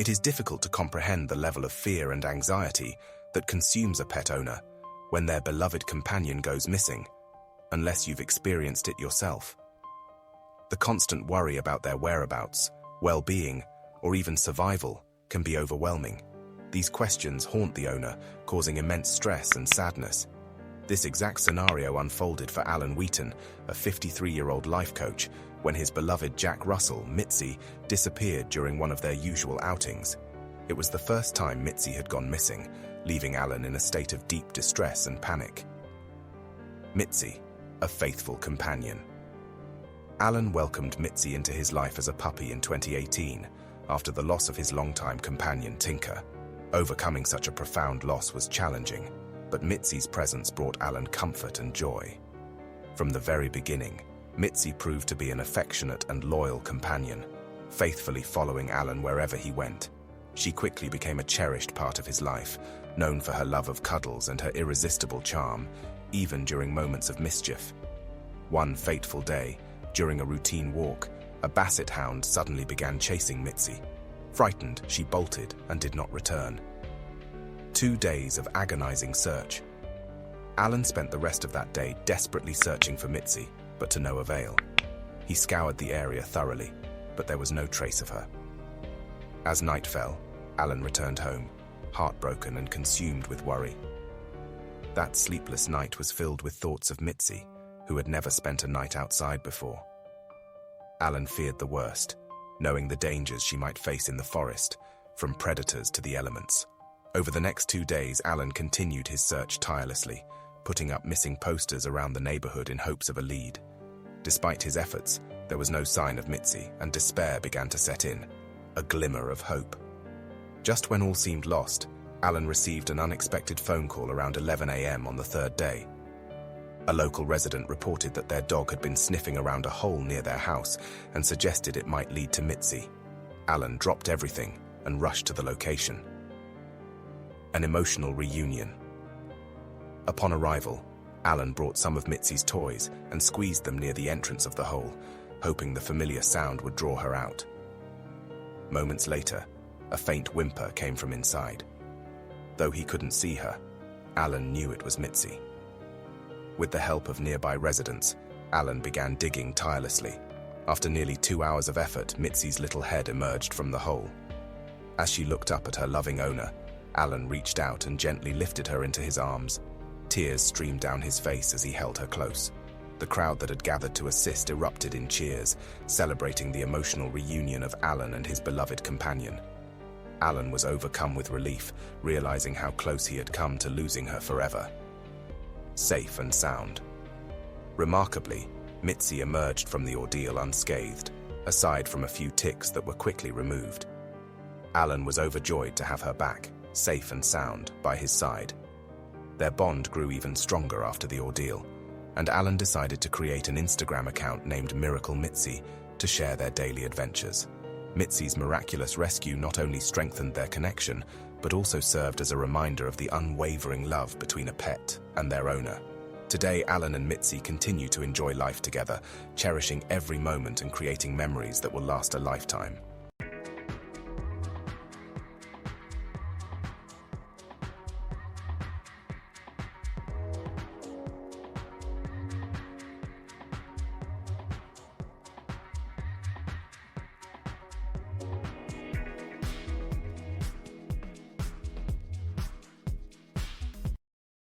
It is difficult to comprehend the level of fear and anxiety that consumes a pet owner when their beloved companion goes missing, unless you've experienced it yourself. The constant worry about their whereabouts, well-being, or even survival can be overwhelming. These questions haunt the owner, causing immense stress and sadness. This exact scenario unfolded for Alan Wheaton, a 53-year-old life coach, when his beloved Jack Russell, Mitzi, disappeared during one of their usual outings. It was the first time Mitzi had gone missing, leaving Alan in a state of deep distress and panic. Mitzi, a faithful companion. Alan welcomed Mitzi into his life as a puppy in 2018, after the loss of his longtime companion Tinker. Overcoming such a profound loss was challenging, but Mitzi's presence brought Alan comfort and joy. From the very beginning, Mitzi proved to be an affectionate and loyal companion, faithfully following Alan wherever he went. She quickly became a cherished part of his life, known for her love of cuddles and her irresistible charm, even during moments of mischief. One fateful day, during a routine walk, a basset hound suddenly began chasing Mitzi. Frightened, she bolted and did not return. 2 days of agonizing search. Alan spent the rest of that day desperately searching for Mitzi, but to no avail. He scoured the area thoroughly, but there was no trace of her. As night fell, Alan returned home, heartbroken and consumed with worry. That sleepless night was filled with thoughts of Mitzi, who had never spent a night outside before. Alan feared the worst, knowing the dangers she might face in the forest, from predators to the elements. Over the next 2 days, Alan continued his search tirelessly, putting up missing posters around the neighborhood in hopes of a lead. Despite his efforts, there was no sign of Mitzi, and despair began to set in, a glimmer of hope. Just when all seemed lost, Alan received an unexpected phone call around 11 a.m. on the 3rd day. A local resident reported that their dog had been sniffing around a hole near their house and suggested it might lead to Mitzi. Alan dropped everything and rushed to the location. An emotional reunion. Upon arrival, Alan brought some of Mitzi's toys and squeezed them near the entrance of the hole, hoping the familiar sound would draw her out. Moments later, a faint whimper came from inside. Though he couldn't see her, Alan knew it was Mitzi. With the help of nearby residents, Alan began digging tirelessly. After nearly 2 hours of effort, Mitzi's little head emerged from the hole. As she looked up at her loving owner, Alan reached out and gently lifted her into his arms. Tears streamed down his face as he held her close. The crowd that had gathered to assist erupted in cheers, celebrating the emotional reunion of Alan and his beloved companion. Alan was overcome with relief, realizing how close he had come to losing her forever. Safe and sound. Remarkably, Mitzi emerged from the ordeal unscathed, aside from a few ticks that were quickly removed. Alan was overjoyed to have her back, safe and sound, by his side. Their bond grew even stronger after the ordeal, and Alan decided to create an Instagram account named Miracle Mitzi to share their daily adventures. Mitzi's miraculous rescue not only strengthened their connection, but also served as a reminder of the unwavering love between a pet and their owner. Today, Alan and Mitzi continue to enjoy life together, cherishing every moment and creating memories that will last a lifetime.